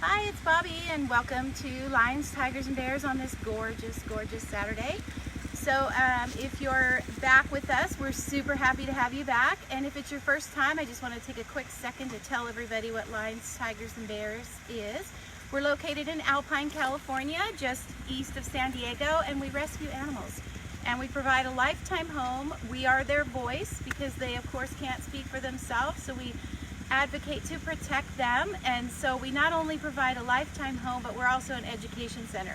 Hi, it's Bobby and welcome to Lions, Tigers, and Bears on this gorgeous, gorgeous Saturday. So if you're back with us, we're super happy to have you back. And if it's your first time, I just want to take a quick second to tell everybody what Lions, Tigers, and Bears is. We're located in Alpine, California, just east of San Diego, and we rescue animals. And we provide a lifetime home. We are their voice because they, of course, can't speak for themselves, so we advocate to protect them. And so we not only provide a lifetime home, but we're also an education center.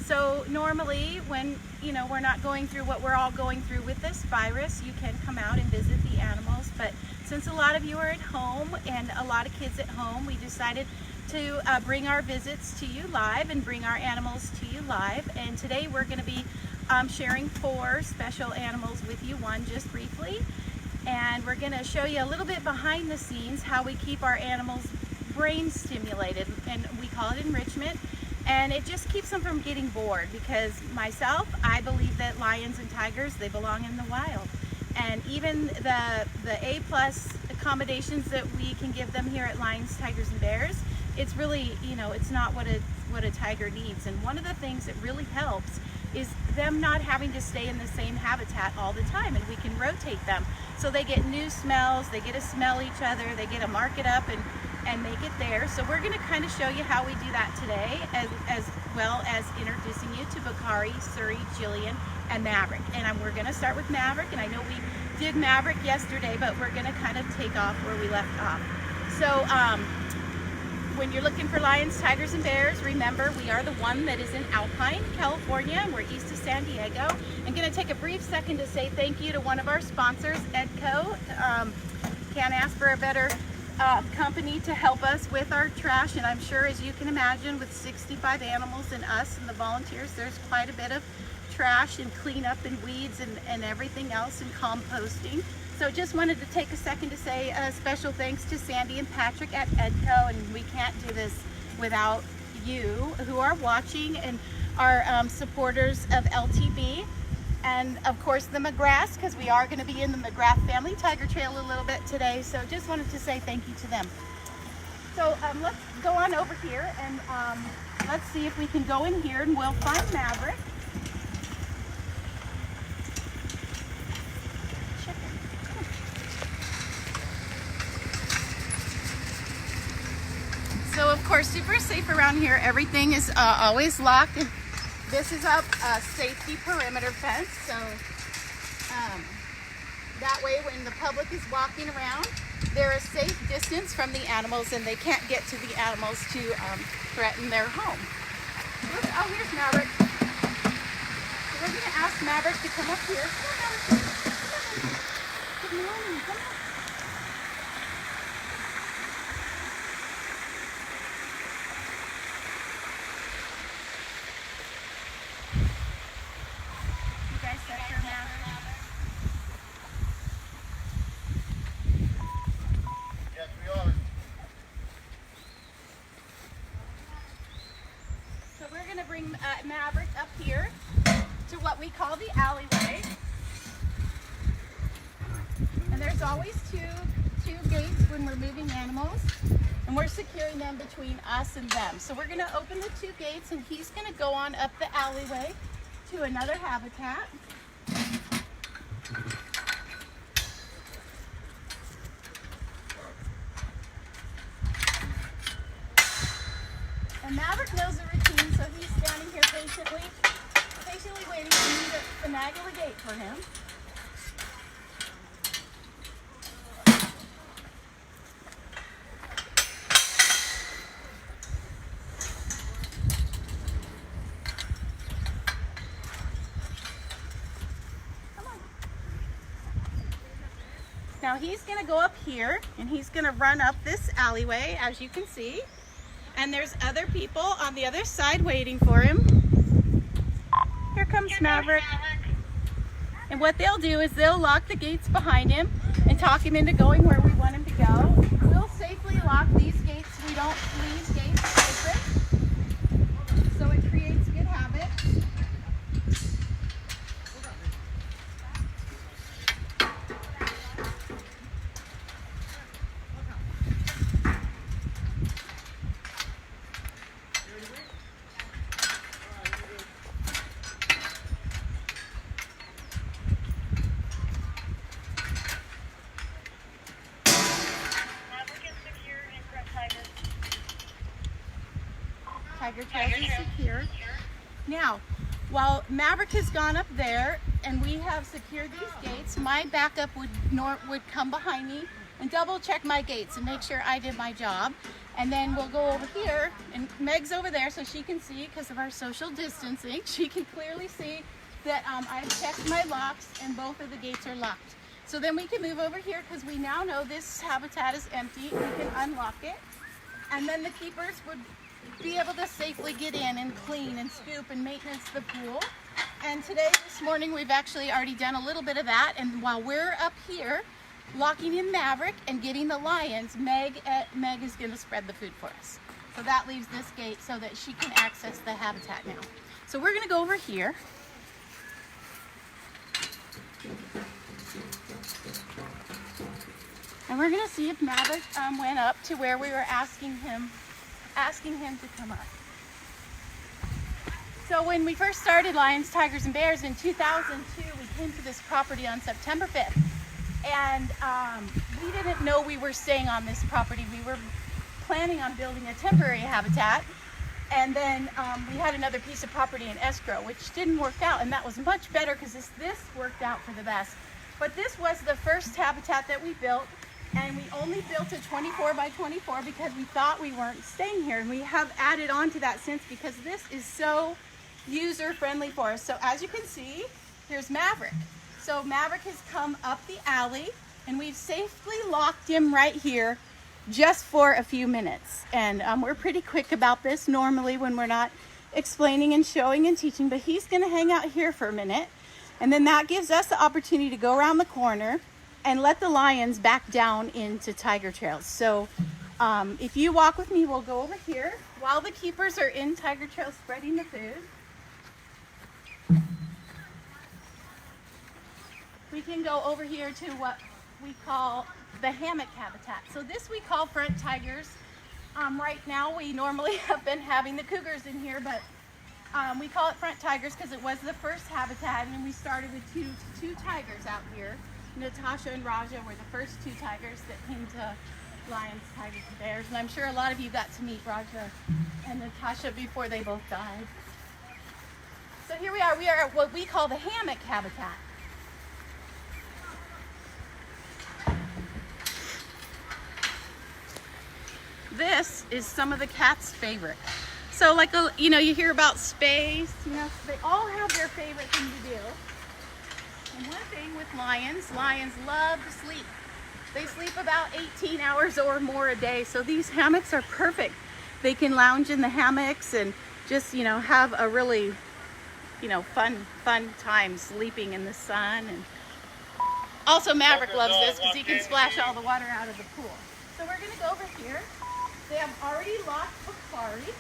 So normally when we're not going through what we're all going through with this virus, you can come out and visit the animals. But since a lot of you are at home and a lot of kids at home, we decided to bring our visits to you live and bring our animals to you live. And today we're going to be sharing 4 special animals with you, one just briefly. And we're going to show you a little bit behind the scenes how we keep our animals brain stimulated, and we call it enrichment. And it just keeps them from getting bored, because myself, I believe that lions and tigers, they belong in the wild. And even the A+ accommodations that we can give them here at Lions, Tigers, and Bears, it's really, it's not what a tiger needs. And one of the things that really helps is them not having to stay in the same habitat all the time, and we can rotate them. So they get new smells, they get to smell each other, they get to mark it up and make it there. So we're gonna kind of show you how we do that today, as well as introducing you to Bakari, Suri, Jillian, and Maverick. And we're gonna start with Maverick, and I know we did Maverick yesterday, but we're gonna kind of take off where we left off. So when you're looking for Lions, Tigers, and Bears, remember we are the one that is in Alpine, California, and we're east of San Diego. I'm going to take a brief second to say thank you to one of our sponsors, Edco. Can't ask for a better company to help us with our trash, and I'm sure, as you can imagine, with 65 animals and us and the volunteers, there's quite a bit of trash and cleanup and weeds and everything else, and composting. So just wanted to take a second to say a special thanks to Sandy and Patrick at Edco, and we can't do this without you who are watching and are supporters of LTB, and of course the McGraths, because we are going to be in the McGrath Family Tiger Trail a little bit today. So just wanted to say thank you to them. So let's go on over here and let's see if we can go in here and we'll find Maverick. So of course, super safe around here. Everything is always locked. And this is a safety perimeter fence. So that way when the public is walking around, they're a safe distance from the animals and they can't get to the animals to threaten their home. Oh, here's Maverick. So we're going to ask Maverick to come up here. Come on, Maverick. Good morning. Come on. Bring Maverick up here to what we call the alleyway, and there's always two gates when we're moving animals, and we're securing them between us and them. So we're going to open the 2 gates, and he's going to go on up the alleyway to another habitat. And Maverick knows the routine, so he's standing here patiently waiting for me to finagle the gate for him. Come on. Now he's going to go up here, and he's going to run up this alleyway, as you can see. And there's other people on the other side waiting for him. Here comes Maverick. And what they'll do is they'll lock the gates behind him and talk him into going where we want him to go. We'll safely lock these gates. We don't leave gates open, so it creates good habits. Tiger Trails is secure. Now, while Maverick has gone up there and we have secured these gates, my backup would come behind me and double check my gates and make sure I did my job. And then we'll go over here, and Meg's over there so she can see, because of our social distancing, she can clearly see that I've checked my locks and both of the gates are locked. So then we can move over here because we now know this habitat is empty. We can unlock it, and then the keepers would be able to safely get in and clean and scoop and maintenance the pool. And today, this morning, we've actually already done a little bit of that. And while we're up here locking in Maverick and getting the lions, Meg is going to spread the food for us. So that leaves this gate so that she can access the habitat now. So we're going to go over here. And we're going to see if Maverick went up to where we were asking him to come up. So when we first started Lions, Tigers, and Bears in 2002, we came to this property on September 5th. And we didn't know we were staying on this property. We were planning on building a temporary habitat. And then we had another piece of property in escrow, which didn't work out. And that was much better because this worked out for the best. But this was the first habitat that we built. And we only built a 24 by 24 because we thought we weren't staying here. And we have added on to that since, because this is so user-friendly for us. So as you can see, here's Maverick. So Maverick has come up the alley, and we've safely locked him right here just for a few minutes. And we're pretty quick about this normally when we're not explaining and showing and teaching, but he's gonna hang out here for a minute. And then that gives us the opportunity to go around the corner and let the lions back down into Tiger Trails. So if you walk with me, we'll go over here while the keepers are in Tiger Trails spreading the food. We can go over here to what we call the hammock habitat. So this we call front tigers. Right now we normally have been having the cougars in here, but we call it front tigers because it was the first habitat, and we started with two tigers out here. Natasha and Raja were the first two tigers that came to Lions, Tigers, and Bears. And I'm sure a lot of you got to meet Raja and Natasha before they both died. So here we are at what we call the hammock habitat. This is some of the cats' favorite. So like, you know, you hear about space, you know, they all have their favorite thing to do. And one thing with lions love to sleep. They sleep about 18 hours or more a day. So these hammocks are perfect. They can lounge in the hammocks and just, you know, have a really, you know, fun time sleeping in the sun. And also Maverick loves this because he can splash all the water out of the pool. So we're gonna go over here. They have already locked Bakari.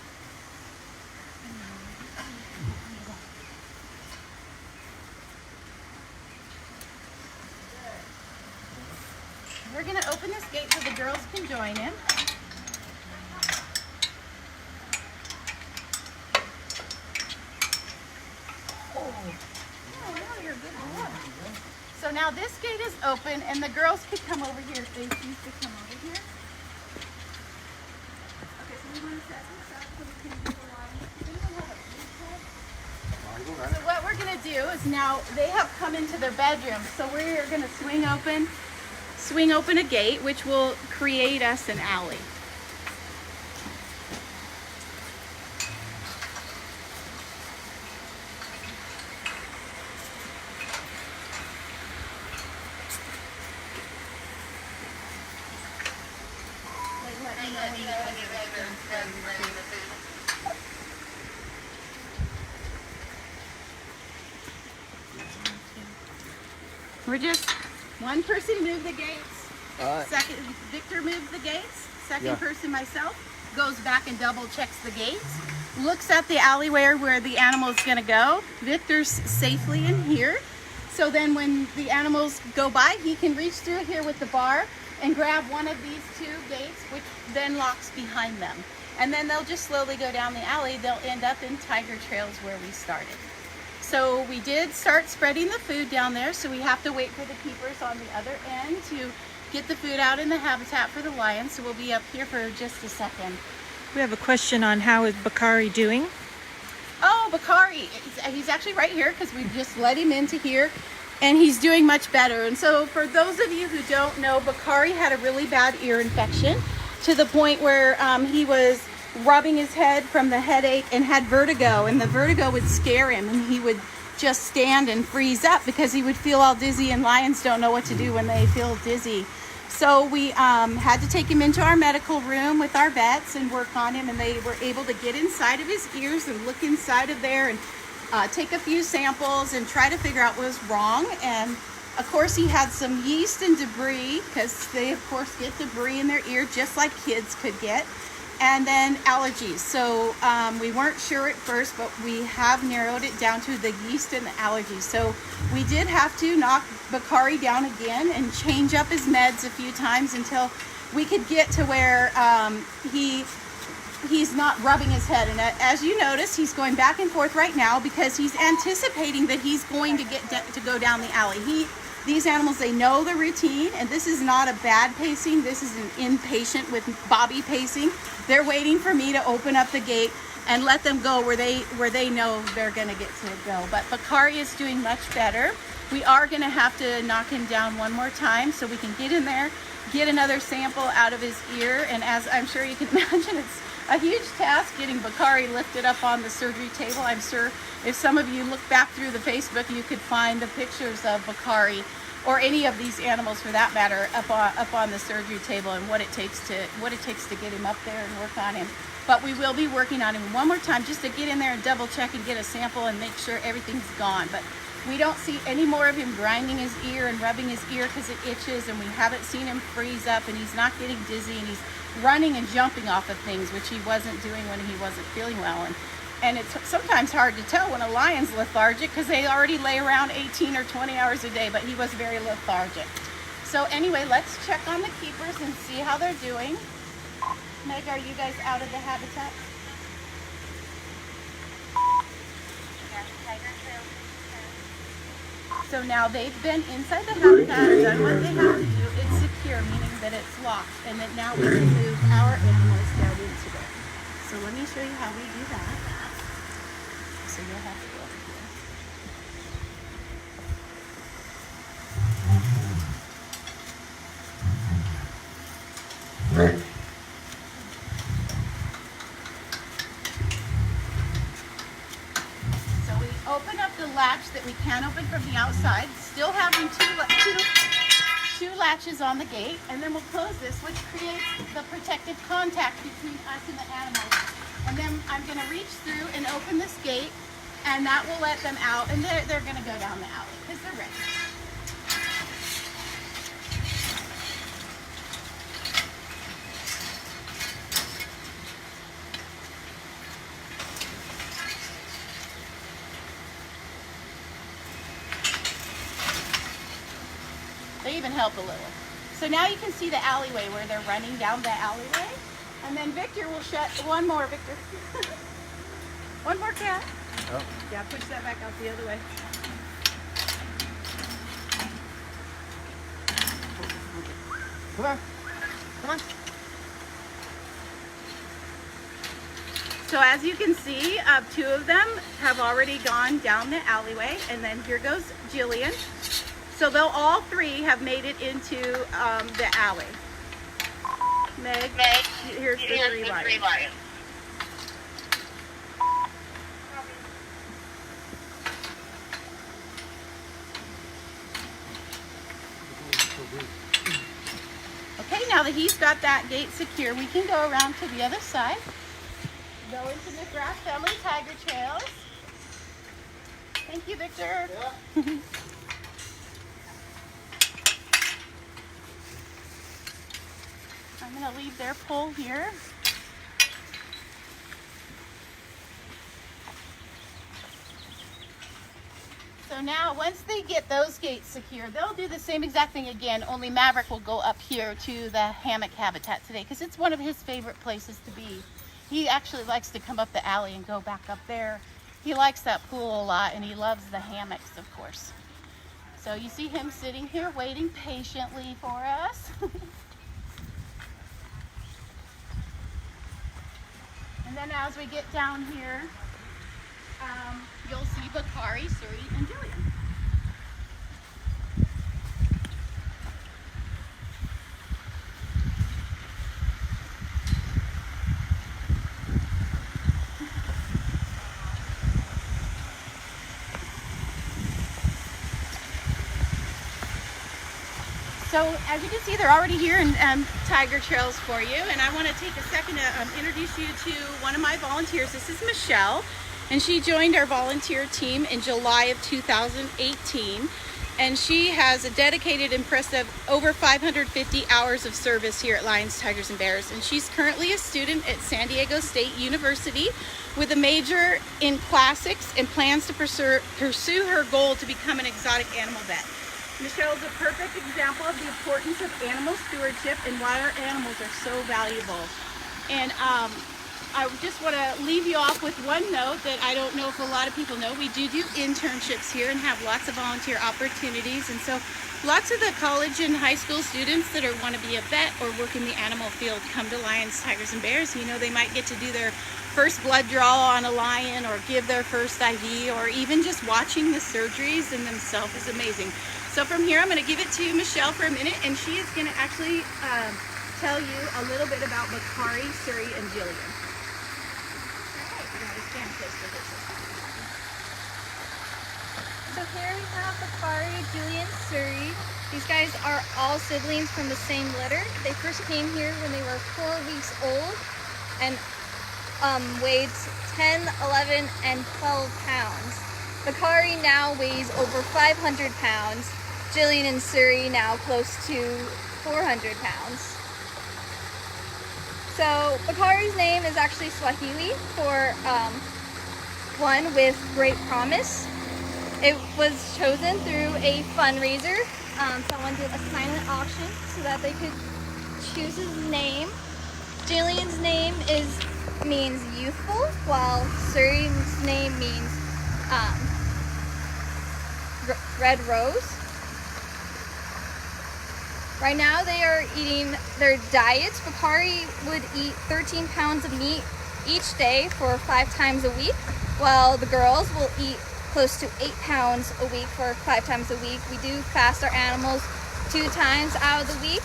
We're going to open this gate so the girls can join in. Oh, now you're a good boy. So now this gate is open, and the girls can come over here if they choose to come over here. Okay, so we want to set this up so we can do the line. So what we're going to do is now they have come into their bedroom, so we're going to swing open a gate, which will create us an alley. We're just one person moved the gates. Second, Victor moves the gates. Second person, myself, goes back and double checks the gates. Looks at the alleyway where the animal is going to go. Victor's safely in here. So then when the animals go by, he can reach through here with the bar and grab one of these two gates, which then locks behind them. And then they'll just slowly go down the alley. They'll end up in Tiger Trails where we started. So we did start spreading the food down there, so we have to wait for the keepers on the other end to get the food out in the habitat for the lions. So we'll be up here for just a second. We have a question on how is Bakari doing? Oh, Bakari, he's actually right here because we just let him into here, and he's doing much better. And so for those of you who don't know, Bakari had a really bad ear infection to the point where he was rubbing his head from the headache and had vertigo, and the vertigo would scare him, and he would just stand and freeze up because he would feel all dizzy, and lions don't know what to do when they feel dizzy. So we had to take him into our medical room with our vets and work on him, and they were able to get inside of his ears and look inside of there and take a few samples and try to figure out what was wrong. And of course he had some yeast and debris, because they of course get debris in their ear just like kids could get, and then allergies. So we weren't sure at first, but we have narrowed it down to the yeast and the allergies. So we did have to knock Bakari down again and change up his meds a few times until we could get to where he's not rubbing his head. And as you notice, he's going back and forth right now because he's anticipating that he's going to to go down the alley. These animals, they know the routine, and this is not a bad pacing. This is an impatient with Bobby pacing. They're waiting for me to open up the gate and let them go where they know they're going to get to go. But Bakari is doing much better. We are going to have to knock him down one more time so we can get in there, get another sample out of his ear. And as I'm sure you can imagine, it's a huge task getting Bakari lifted up on the surgery table. I'm sure if some of you look back through the Facebook, you could find the pictures of Bakari, or any of these animals for that matter, up on the surgery table, and what it takes to get him up there and work on him. But we will be working on him one more time just to get in there and double check and get a sample and make sure everything's gone. But we don't see any more of him grinding his ear and rubbing his ear because it itches, and we haven't seen him freeze up, and he's not getting dizzy, and he's running and jumping off of things, which he wasn't doing when he wasn't feeling well. And it's sometimes hard to tell when a lion's lethargic because they already lay around 18 or 20 hours a day, but he was very lethargic. So anyway, let's check on the keepers and see how they're doing. Meg, are you guys out of the habitat? So now they've been inside the habitat, done what they have to do. It's secure, meaning that it's locked, and that now we can move our animals down into it. So let me show you how we do that. So you'll have to go over here. So we open up the latch that we can open from the outside, still having two latches on the gate, and then we'll close this, which creates the protective contact between us and the animals. And then I'm going to reach through and open this gate, and that will let them out, and they're going to go down the alley because they're ready. They even help a little. So now you can see the alleyway where they're running down the alleyway. And then Victor will shut, one more, Victor. One more cat. Oh. Yeah, push that back out the other way. Come on. Come on. So as you can see, two of them have already gone down the alleyway. And then here goes Jillian. So they'll all three have made it into the alley. Meg, here's the three lions. Okay, now that he's got that gate secure, we can go around to the other side. Go into the McGrath Family Tiger Trails. Thank you, Victor. Yeah. I'm going to leave their pole here. So now once they get those gates secure, they'll do the same exact thing again, only Maverick will go up here to the hammock habitat today because it's one of his favorite places to be. He actually likes to come up the alley and go back up there. He likes that pool a lot, and he loves the hammocks, of course. So you see him sitting here waiting patiently for us. And then as we get down here, you'll see Bakari, Suri, and Jillian. So as you can see, they're already here in tiger trails for you, and I want to take a second to introduce you to one of my volunteers. This is Michelle, and she joined our volunteer team in July of 2018, and she has a dedicated, impressive over 550 hours of service here at Lions, Tigers, and Bears, and she's currently a student at San Diego State University with a major in classics and plans to pursue her goal to become an exotic animal vet. Michelle is a perfect example of the importance of animal stewardship and why our animals are so valuable. And I just want to leave you off with one note that I don't know if a lot of people know. We do internships here and have lots of volunteer opportunities. And so lots of the college and high school students that want to be a vet or work in the animal field come to Lions, Tigers, and Bears. You know, they might get to do their first blood draw on a lion or give their first IV, or even just watching the surgeries in themselves is amazing. So from here, I'm going to give it to Michelle for a minute, and she is going to actually tell you a little bit about Bakari, Suri, and Jillian. All right, we're going to stand close to this. So here we have Bakari, Jillian, Suri. These guys are all siblings from the same litter. They first came here when they were 4 weeks old and weighed 10, 11, and 12 pounds. Bakari now weighs over 500 pounds. Jillian and Suri now close to 400 pounds. So Bakari's name is actually Swahili for one with great promise. It was chosen through a fundraiser. Someone did a silent auction so that they could choose his name. Jillian's name means youthful, while Suri's name means red rose. Right now they are eating their diets. Bakari would eat 13 pounds of meat each day for 5 times a week, while the girls will eat close to 8 pounds a week for 5 times a week. We do fast our animals 2 times out of the week.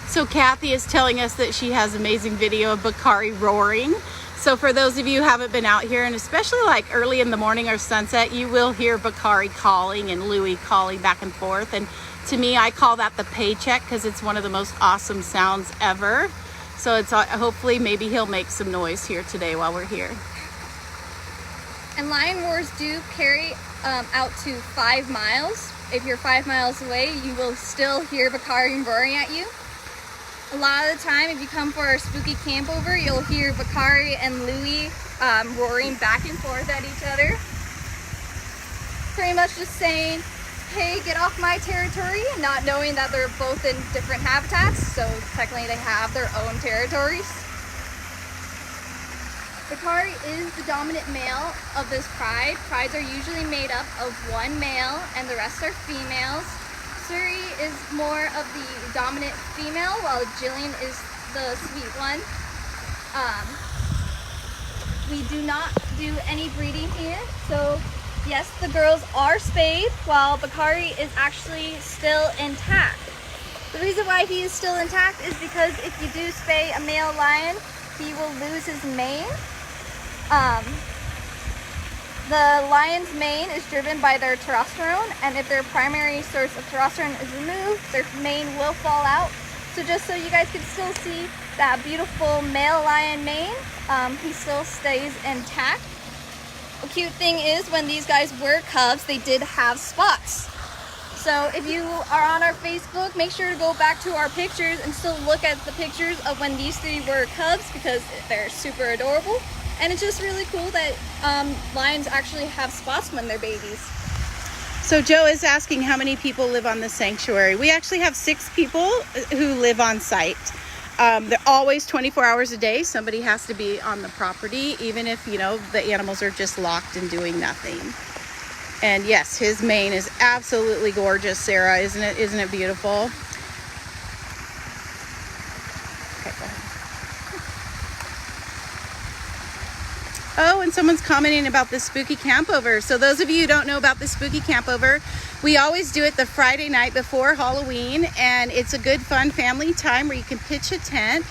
So Kathy is telling us that she has amazing video of Bakari roaring. So for those of you who haven't been out here, and especially like early in the morning or sunset, you will hear Bakari calling and Louie calling back and forth. And to me, I call that the paycheck because it's one of the most awesome sounds ever. So it's hopefully maybe he'll make some noise here today while we're here. And lion roars do carry out to 5 miles. If you're 5 miles away, you will still hear Bakari roaring at you. A lot of the time, if you come for our spooky camp over, you'll hear Bakari and Louie roaring back and forth at each other. Pretty much just saying, hey, get off my territory, not knowing that they're both in different habitats, so technically they have their own territories. Bakari is the dominant male of this pride. Prides are usually made up of 1 male and the rest are females. Suri is more of the dominant female, while Jillian is the sweet one. We do not do any breeding here, so yes, the girls are spayed, while Bakari is actually still intact. The reason why he is still intact is because if you do spay a male lion, he will lose his mane. The lion's mane is driven by their testosterone, and if their primary source of testosterone is removed, their mane will fall out. So just so you guys can still see that beautiful male lion mane, he still stays intact. A cute thing is when these guys were cubs, they did have spots. So if you are on our Facebook, make sure to go back to our pictures and still look at the pictures of when these 3 were cubs, because they're super adorable. And it's just really cool that lions actually have spots when they're babies. So Joe is asking how many people live on the sanctuary. We actually have 6 people who live on site. They're always 24 hours a day. Somebody has to be on the property, even if, you know, the animals are just locked and doing nothing. And yes, his mane is absolutely gorgeous, Sarah. Isn't it? Isn't it beautiful? Okay, go ahead. Oh, and someone's commenting about the spooky campover. So those of you who don't know about the spooky campover, we always do it the Friday night before Halloween, and it's a good fun family time where you can pitch a tent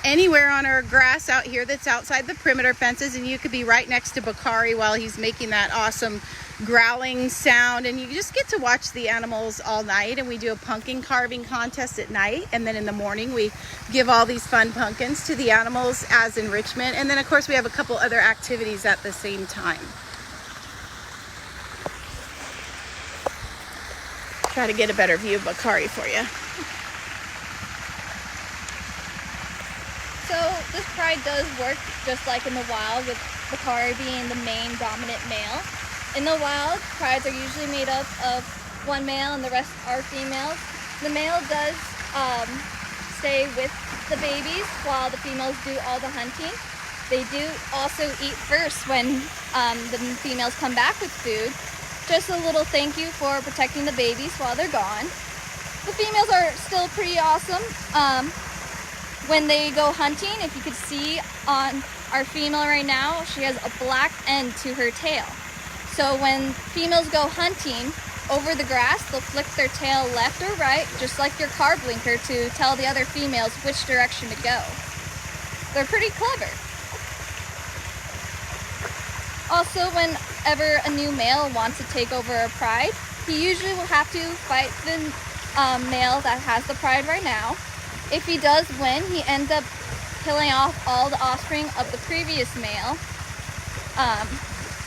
anywhere on our grass out here that's outside the perimeter fences, and you could be right next to Bakari while he's making that awesome growling sound, and you just get to watch the animals all night. And we do a pumpkin carving contest at night, and then in the morning we give all these fun pumpkins to the animals as enrichment, and then of course we have a couple other activities at the same time. Try to get a better view of Bakari for you. So this pride does work just like in the wild, with Bakari being the main dominant male. In the wild, prides are usually made up of one male and the rest are females. The male does stay with the babies while the females do all the hunting. They do also eat first when the females come back with food. Just a little thank you for protecting the babies while they're gone. The females are still pretty awesome. When they go hunting, if you could see on our female right now, she has a black end to her tail. So when females go hunting over the grass, they'll flick their tail left or right, just like your car blinker, to tell the other females which direction to go. They're pretty clever. Also, whenever a new male wants to take over a pride, he usually will have to fight the male that has the pride right now. If he does win, he ends up killing off all the offspring of the previous male.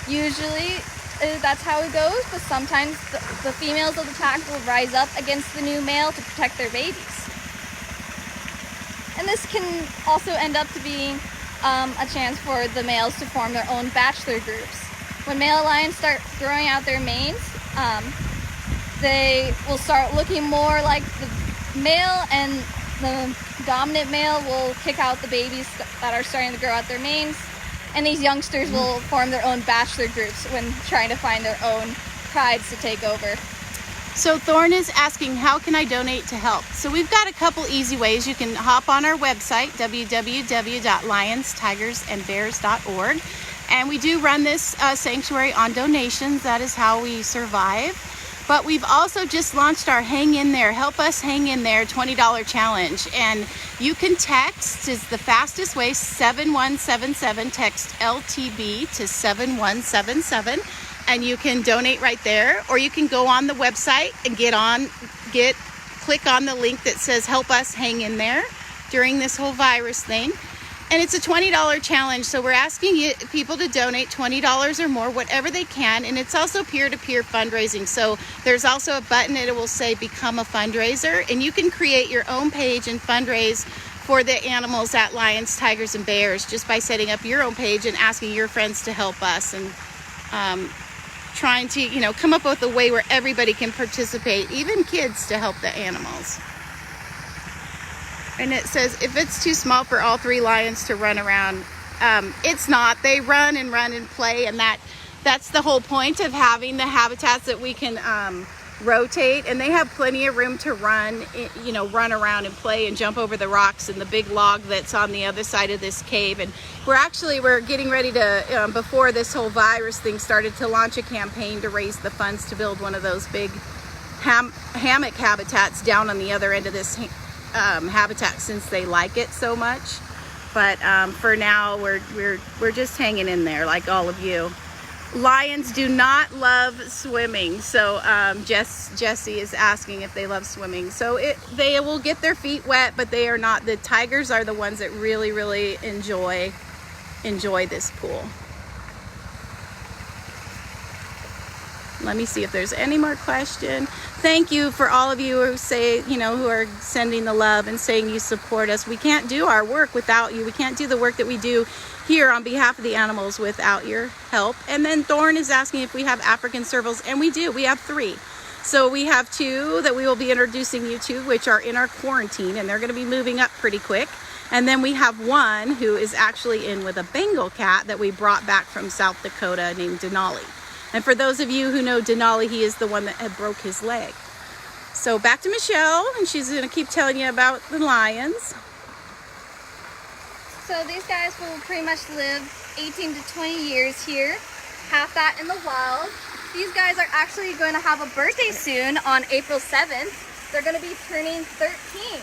Usually that's how it goes, but sometimes the females of the pack will rise up against the new male to protect their babies. And this can also end up to being a chance for the males to form their own bachelor groups. When male lions start growing out their manes, they will start looking more like the male, and the dominant male will kick out the babies that are starting to grow out their manes, and these youngsters will form their own bachelor groups when trying to find their own prides to take over. So Thorn is asking, how can I donate to help? So we've got a couple easy ways. You can hop on our website, www.lionstigersandbears.org, and we do run this sanctuary on donations. That is how we survive. But we've also just launched our Hang In There, Help Us Hang In There $20 challenge. And you can text, is the fastest way, 7177, text LTB to 7177, and you can donate right there. Or you can go on the website and click on the link that says Help Us Hang In There during this whole virus thing. And it's a $20 challenge, so we're asking people to donate $20 or more, whatever they can. And it's also peer-to-peer fundraising. So there's also a button that it will say Become a Fundraiser, and you can create your own page and fundraise for the animals at Lions, Tigers, and Bears just by setting up your own page and asking your friends to help us, and trying to, come up with a way where everybody can participate, even kids, to help the animals. And it says, if it's too small for all three lions to run around, it's not. They run and play, and that's the whole point of having the habitats that we can rotate. And they have plenty of room to run around and play and jump over the rocks and the big log that's on the other side of this cave. And we're getting ready to, before this whole virus thing started, to launch a campaign to raise the funds to build one of those big hammock habitats down on the other end of this habitat, since they like it so much. But for now, we're just hanging in there like all of you. Lions do not love swimming, so Jesse is asking if they love swimming. So they will get their feet wet, but they are not. The tigers are the ones that really, really enjoy this pool. Let me see if there's any more question. Thank you for all of you who say, who are sending the love and saying you support us. We can't do our work without you. We can't do the work that we do here on behalf of the animals without your help. And then Thorn is asking if we have African servals, and we do. We have 3. So we have 2 that we will be introducing you to, which are in our quarantine, and they're going to be moving up pretty quick. And then we have 1 who is actually in with a Bengal cat that we brought back from South Dakota named Denali. And for those of you who know Denali, he is the one that had broke his leg. So back to Michelle, and she's going to keep telling you about the lions. So these guys will pretty much live 18 to 20 years here, half that in the wild. These guys are actually going to have a birthday soon on April 7th. They're going to be turning 13.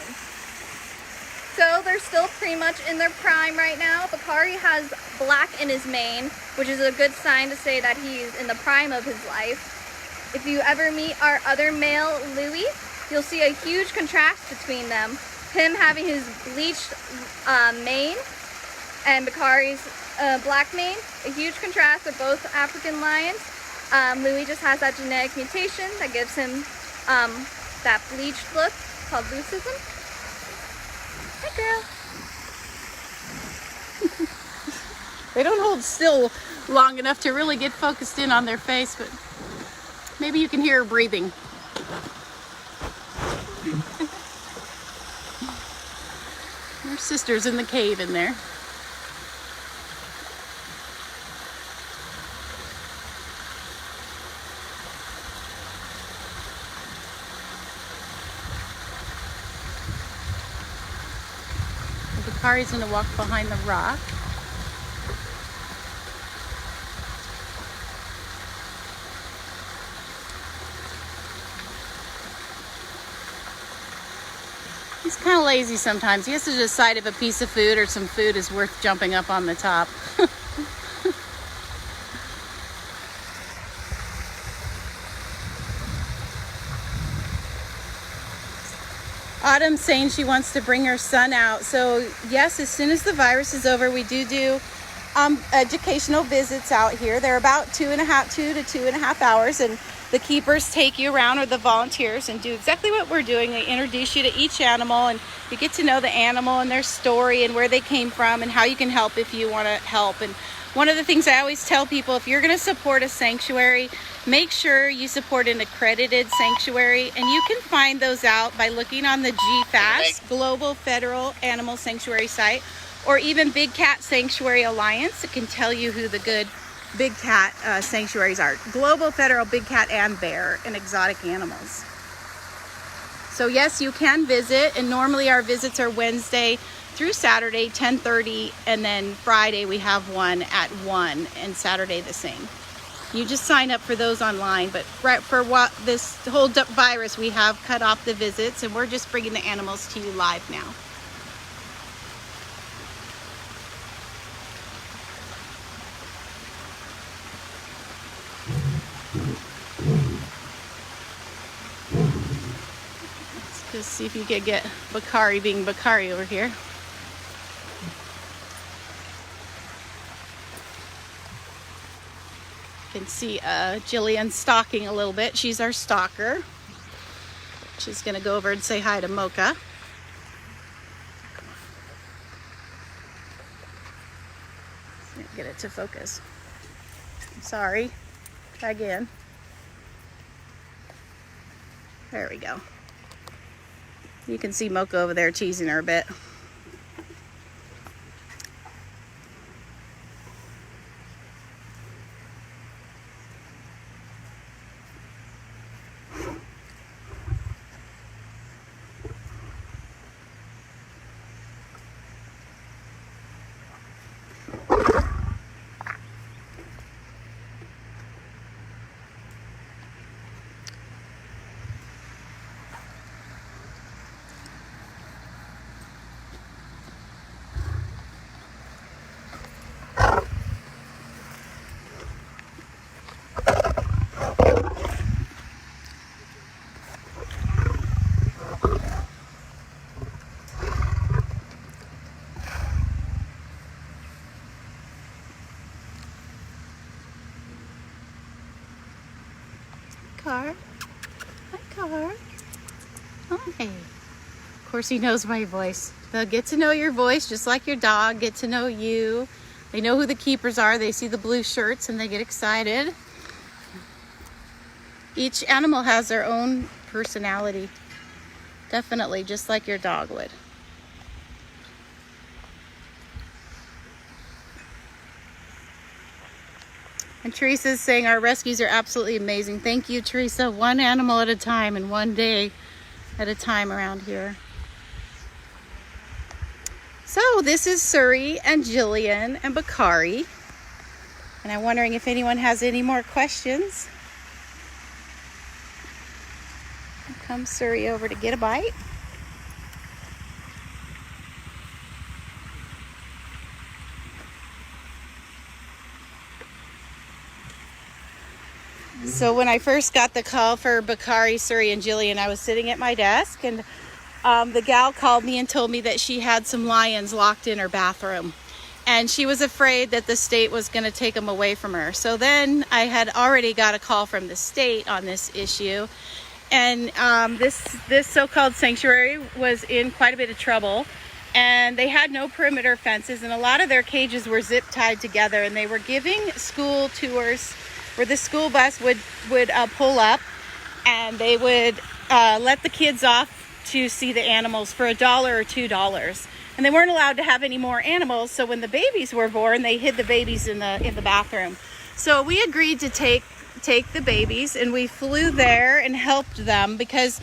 So they're still pretty much in their prime right now. Bakari has black in his mane, which is a good sign to say that he's in the prime of his life. If you ever meet our other male, Louie, you'll see a huge contrast between them. Him having his bleached mane and Bakari's black mane, a huge contrast. They're both African lions. Louie just has that genetic mutation that gives him that bleached look called leucism. Hi, girl. They don't hold still long enough to really get focused in on their face, but maybe you can hear her breathing. Her sister's in the cave in there. Bakari's going to walk behind the rock. He's kind of lazy sometimes. He has to decide if a piece of food or some food is worth jumping up on the top. Autumn's saying she wants to bring her son out. So yes, as soon as the virus is over, we do educational visits out here. They're about 2 to 2.5 hours, and the keepers take you around, or the volunteers, and do exactly what we're doing. They introduce you to each animal, and you get to know the animal and their story and where they came from and how you can help if you want to help. And one of the things I always tell people, if you're going to support a sanctuary, make sure you support an accredited sanctuary, and you can find those out by looking on the GFAS, Global Federal Animal Sanctuary site, or even Big Cat Sanctuary Alliance. It can tell you who the good big cat sanctuaries are. Global Federal Big Cat and Bear and exotic animals. So yes, you can visit, and normally our visits are Wednesday through Saturday, 10:30, and then Friday we have one at 1, and Saturday the same. You just sign up for those online, but right for what this whole virus, we have cut off the visits, and we're just bringing the animals to you live now. Let's just see if you can get Bakari being Bakari over here. You can see Jillian stalking a little bit. She's our stalker. She's going to go over and say hi to Mocha. Get it to focus. Sorry. Try again. There we go. You can see Mocha over there teasing her a bit. Car. Hi, Car. Hi. Of course, he knows my voice. They'll get to know your voice just like your dog. Get to know you. They know who the keepers are. They see the blue shirts and they get excited. Each animal has their own personality. Definitely, just like your dog would. And Teresa's saying our rescues are absolutely amazing. Thank you, Teresa. One animal at a time and one day at a time around here. So this is Suri and Jillian and Bakari. And I'm wondering if anyone has any more questions. Here comes Suri over to get a bite. So when I first got the call for Bakari, Suri, and Jillian, I was sitting at my desk, and the gal called me and told me that she had some lions locked in her bathroom. And she was afraid that the state was going to take them away from her. So then I had already got a call from the state on this issue. And this so-called sanctuary was in quite a bit of trouble. And they had no perimeter fences, and a lot of their cages were zip tied together. And they were giving school tours where the school bus would pull up, and they would let the kids off to see the animals for $1 or $2. And they weren't allowed to have any more animals, so when the babies were born, they hid the babies in the bathroom. So we agreed to take the babies, and we flew there and helped them because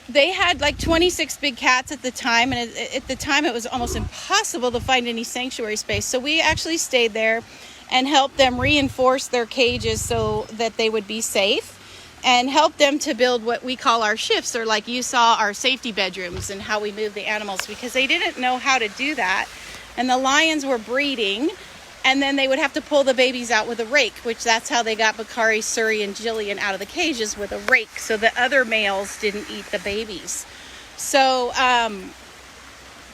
they had like 26 big cats at the time, and at the time it was almost impossible to find any sanctuary space. So we actually stayed there and help them reinforce their cages so that they would be safe, and help them to build what we call our shifts, or like you saw, our safety bedrooms, and how we move the animals, because they didn't know how to do that. And the lions were breeding, and then they would have to pull the babies out with a rake, which that's how they got Bakari, Suri, and Jillian out of the cages, with a rake, so the other males didn't eat the babies. So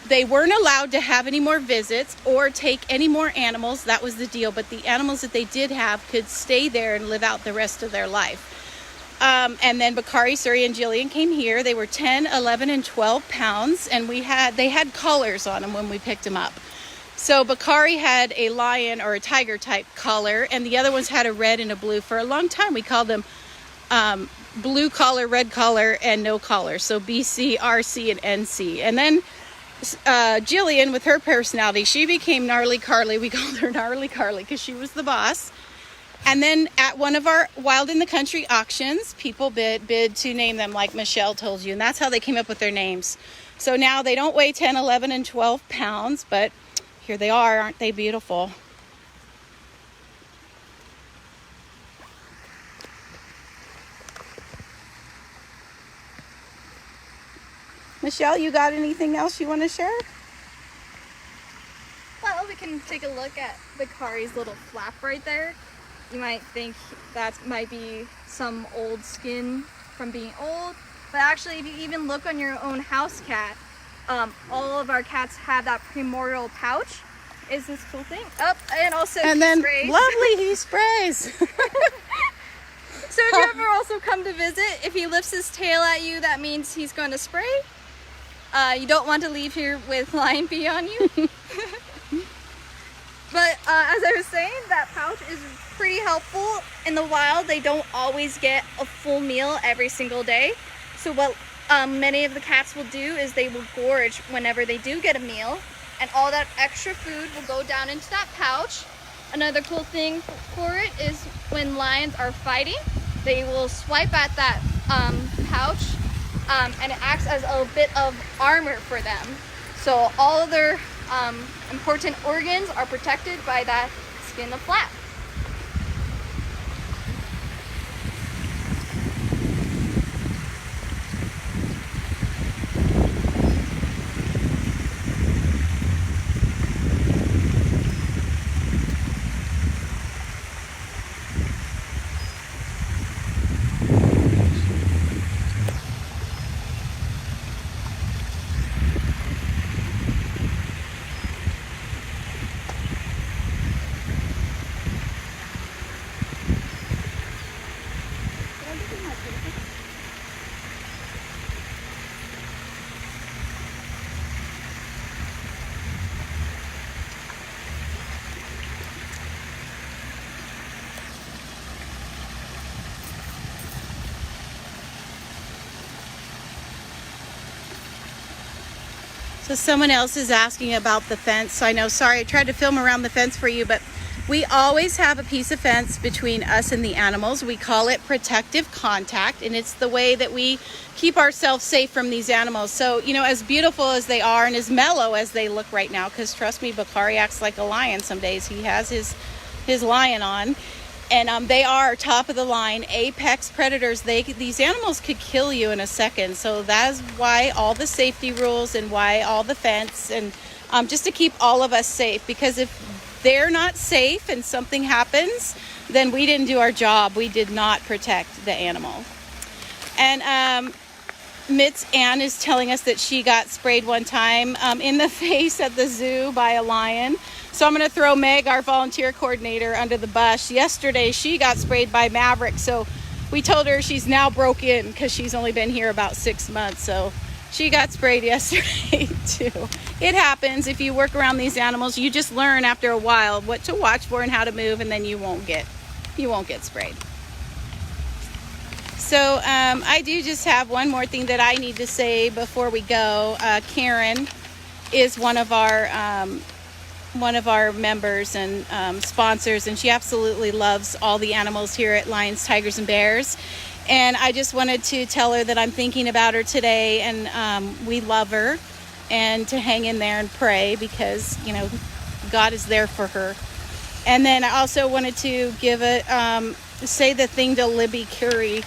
they weren't allowed to have any more visits or take any more animals. That was the deal. But the animals that they did have could stay there and live out the rest of their life. And then Bakari, Suri, and Jillian came here. They were 10, 11, and 12 pounds. And they had collars on them when we picked them up. So Bakari had a lion or a tiger type collar, and the other ones had a red and a blue. For a long time, we called them blue collar, red collar, and no collar. So BC, RC, and NC. And then Jillian, with her personality, she became Gnarly Carly. We called her Gnarly Carly because she was the boss. And then at one of our Wild in the Country auctions, people bid to name them like Michelle told you. And that's how they came up with their names. So now they don't weigh 10, 11, and 12 pounds, but here they are. Aren't they beautiful? Michelle, you got anything else you want to share? Well, we can take a look at Bakari's little flap right there. You might think that might be some old skin from being old, but actually if you even look on your own house cat, all of our cats have that primordial pouch. Is this cool thing? Oh, and also and then sprays. Lovely, he sprays. So if you ever also come to visit, if he lifts his tail at you, that means he's going to spray. You don't want to leave here with lion pee on you. But as I was saying, that pouch is pretty helpful. In the wild, they don't always get a full meal every single day. So what many of the cats will do is they will gorge whenever they do get a meal, and all that extra food will go down into that pouch. Another cool thing for it is when lions are fighting, they will swipe at that pouch, and it acts as a bit of armor for them. So all of their important organs are protected by that skin of flap. So someone else is asking about the fence. So I know, sorry, I tried to film around the fence for you, but we always have a piece of fence between us and the animals. We call it protective contact, and it's the way that we keep ourselves safe from these animals. So, you know, as beautiful as they are and as mellow as they look right now, because trust me, Bakari acts like a lion some days. He has his lion on. And they are top of the line apex predators. These animals could kill you in a second. So that's why all the safety rules and why all the fence, and just to keep all of us safe. Because if they're not safe and something happens, then we didn't do our job. We did not protect the animal. And Mitt's Ann is telling us that she got sprayed one time in the face at the zoo by a lion. So I'm going to throw Meg, our volunteer coordinator, under the bus. Yesterday, she got sprayed by Maverick. So we told her she's now broke in because she's only been here about 6 months. So she got sprayed yesterday too. It happens. If you work around these animals, you just learn after a while what to watch for and how to move, and then you won't get sprayed. So I do just have one more thing that I need to say before we go. Karen is one of our members and sponsors, and she absolutely loves all the animals here at Lions, Tigers, and Bears. And I just wanted to tell her that I'm thinking about her today, and we love her, and to hang in there and pray, because God is there for her. And then I also wanted to say the thing to Libby Curry,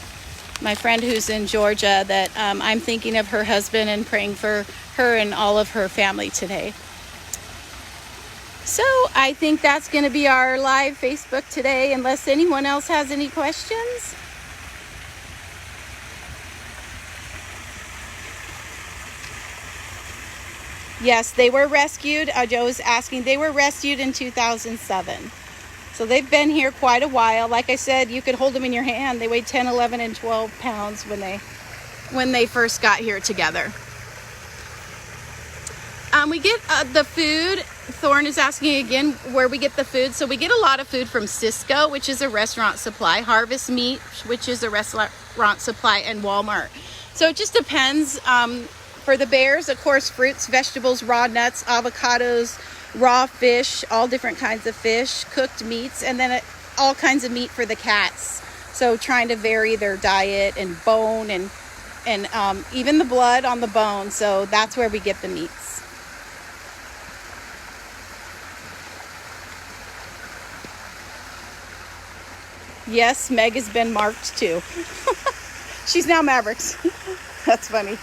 my friend who's in Georgia, that I'm thinking of her husband and praying for her and all of her family today. So I think that's going to be our live Facebook today, unless anyone else has any questions. Yes, they were rescued. Joe was asking. They were rescued in 2007. So they've been here quite a while. Like I said, you could hold them in your hand. They weighed 10, 11, and 12 pounds when they first got here together. We get the food. Thorne is asking again where we get the food. So we get a lot of food from Cisco, which is a restaurant supply, Harvest Meat, which is a restaurant supply, and Walmart. So it just depends. For the bears, of course, fruits, vegetables, raw nuts, avocados, raw fish, all different kinds of fish, cooked meats, and then all kinds of meat for the cats. So trying to vary their diet, and bone, and even the blood on the bone. So that's where we get the meats. Yes, Meg has been marked too. She's now Mavericks. That's funny.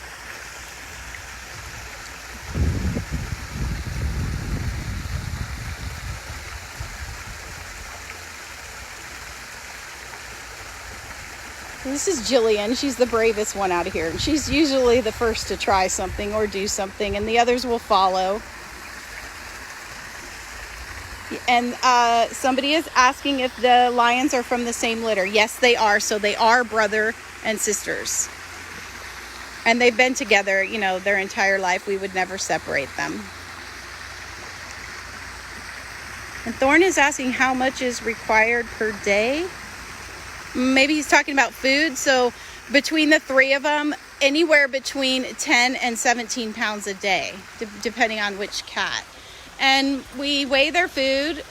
This is Jillian. She's the bravest one out of here. She's usually the first to try something or do something, and the others will follow. And somebody is asking if the lions are from the same litter. Yes, they are. So they are brother and sisters. And they've been together, their entire life. We would never separate them. And Thorne is asking how much is required per day. Maybe he's talking about food. So between the three of them, anywhere between 10 and 17 pounds a day, depending on which cat. And we weigh their food.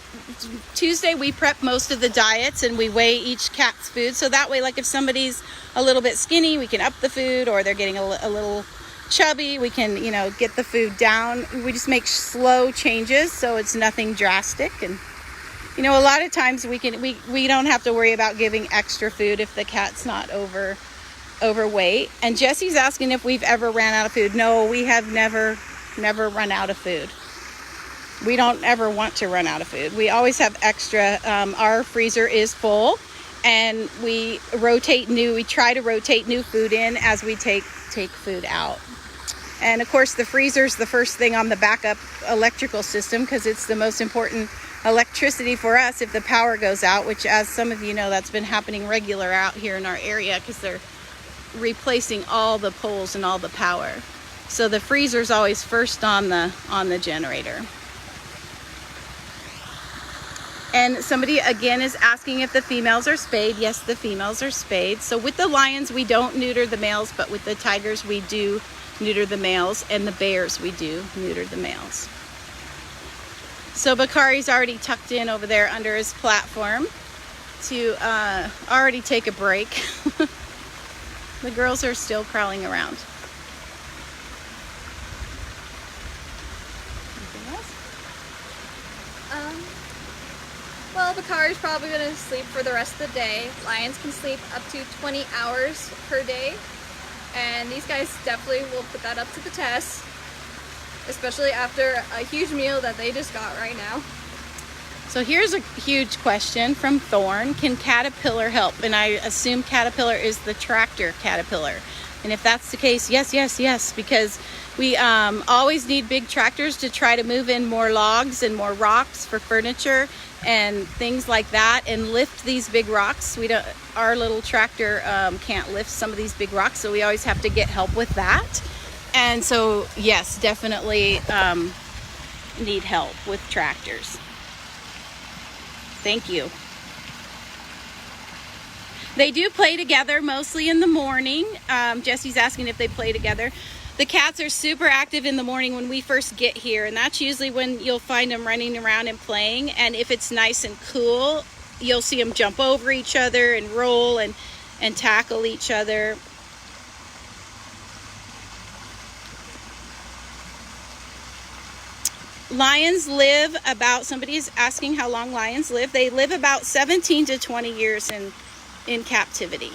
Tuesday we prep most of the diets, and we weigh each cat's food. So that way, like if somebody's a little bit skinny, we can up the food, or they're getting a little chubby, we can, get the food down. We just make slow changes, so it's nothing drastic. And a lot of times we don't have to worry about giving extra food if the cat's not overweight. And Jesse's asking if we've ever ran out of food. No, we have never run out of food. We don't ever want to run out of food. We always have extra. Our freezer is full, and we try to rotate new food in as we take food out. And of course, the freezer is the first thing on the backup electrical system, because it's the most important electricity for us if the power goes out, which, as some of you know, that's been happening regular out here in our area, because they're replacing all the poles and all the power. So the freezer is always first on the generator. And somebody again is asking if the females are spayed. Yes, the females are spayed. So with the lions, we don't neuter the males, but with the tigers, we do neuter the males, and the bears, we do neuter the males. So Bakari's already tucked in over there under his platform to already take a break. The girls are still crawling around. Well, Bakari's probably going to sleep for the rest of the day. Lions can sleep up to 20 hours per day, and these guys definitely will put that up to the test, especially after a huge meal that they just got right now. So here's a huge question from Thorn. Can caterpillar help? And I assume caterpillar is the tractor caterpillar. And if that's the case, yes, yes, yes, because we always need big tractors to try to move in more logs and more rocks for furniture and things like that, and lift these big rocks. Our little tractor can't lift some of these big rocks, so we always have to get help with that. And so yes, definitely need help with tractors. Thank you. They do play together mostly in the morning. Jesse's asking if they play together. The cats are super active in the morning when we first get here, and that's usually when you'll find them running around and playing. And if it's nice and cool, you'll see them jump over each other and roll and tackle each other. Lions live about, somebody is asking how long lions live. They live about 17 to 20 years in captivity.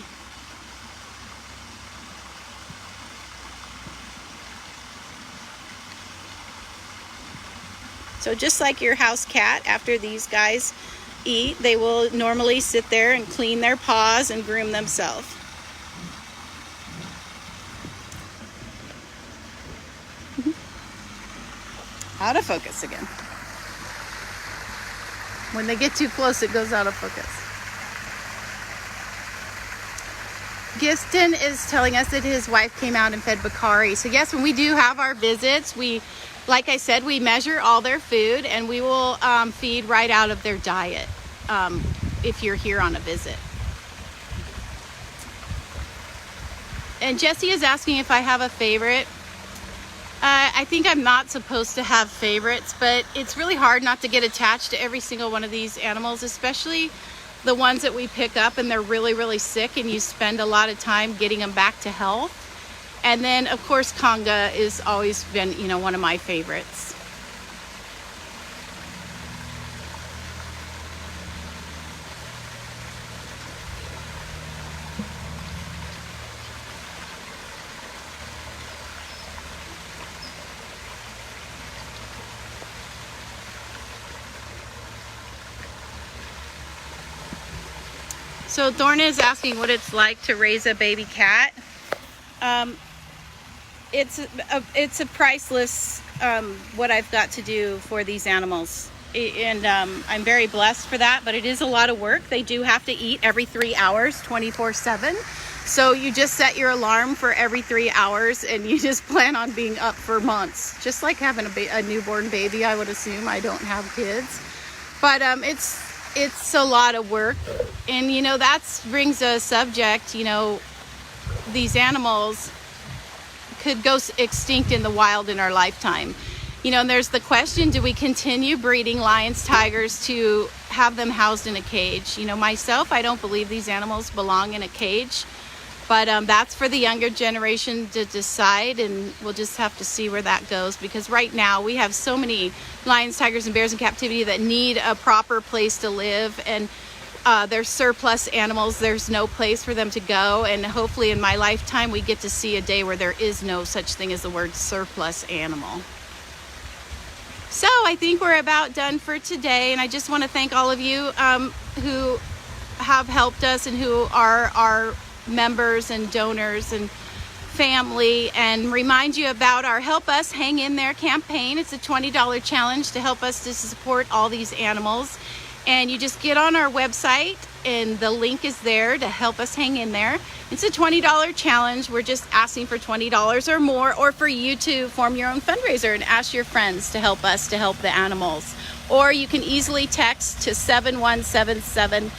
So just like your house cat, after these guys eat, they will normally sit there and clean their paws and groom themselves. Out of focus again. When they get too close, it goes out of focus. Giston is telling us that his wife came out and fed Bakari. So yes, when we do have our visits, like I said, we measure all their food, and we will feed right out of their diet if you're here on a visit. And Jesse is asking if I have a favorite. I think I'm not supposed to have favorites, but it's really hard not to get attached to every single one of these animals, especially the ones that we pick up and they're really, really sick, and you spend a lot of time getting them back to health. And then, of course, Conga has always been, one of my favorites. So Thorna is asking what it's like to raise a baby cat. It's a priceless what I've got to do for these animals, and I'm very blessed for that, but it is a lot of work. They do have to eat every 3 hours 24/7, so you just set your alarm for every 3 hours, and you just plan on being up for months, just like having a newborn baby. I would assume. I don't have kids, but it's a lot of work. And that brings a subject, these animals could go extinct in the wild in our lifetime. And there's the question, do we continue breeding lions, tigers to have them housed in a cage? Myself, I don't believe these animals belong in a cage, but that's for the younger generation to decide, and we'll just have to see where that goes, because right now we have so many lions, tigers, and bears in captivity that need a proper place to live, and they're surplus animals. There's no place for them to go, and hopefully in my lifetime we get to see a day where there is no such thing as the word surplus animal. So I think we're about done for today, and I just want to thank all of you who have helped us and who are our members and donors and family, and remind you about our Help Us Hang In There campaign. It's a $20 challenge to help us to support all these animals. And you just get on our website, and the link is there to help us hang in there. It's a $20 challenge. We're just asking for $20 or more, or for you to form your own fundraiser and ask your friends to help us to help the animals. Or you can easily text to 71777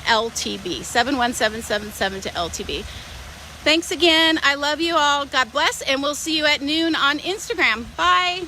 LTB, 71777 to LTB. Thanks again. I love you all. God bless, and we'll see you at noon on Instagram. Bye.